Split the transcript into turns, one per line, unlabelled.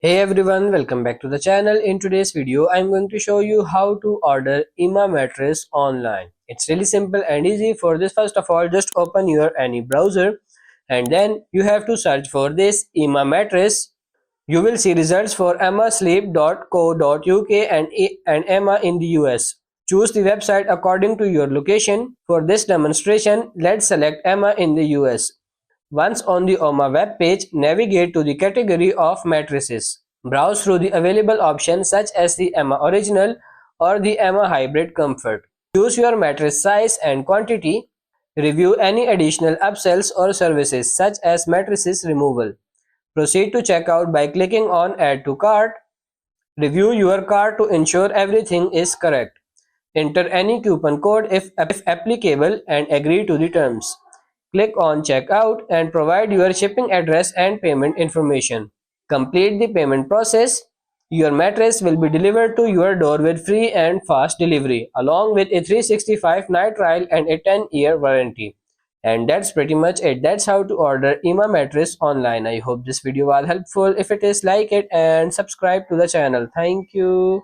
Hey everyone, welcome back to the channel. In today's video, I'm going to show you how to order IMA mattress online. It's really simple and easy. For this, first of all, just open your any browser and then you have to search for this IMA mattress. You will see results for emmasleep.co.uk and EMA in the US. Choose the website according to your location. For this demonstration, let's select EMA in the US. Once on the EMA web page, navigate to the category of mattresses. Browse through the available options such as the EMA Original or the EMA Hybrid Comfort. Choose your mattress size and quantity. Review any additional upsells or services such as mattresses removal. Proceed to checkout by clicking on Add to Cart. Review your cart to ensure everything is correct. Enter any coupon code if applicable and agree to the terms. Click on Checkout and provide your shipping address and payment information. Complete the payment process. Your mattress will be delivered to your door with free and fast delivery, along with a 365 night trial and a 10-year warranty. And that's pretty much it. That's how to order IMA mattress online. I hope this video was helpful. If it is, like it and subscribe to the channel. Thank you.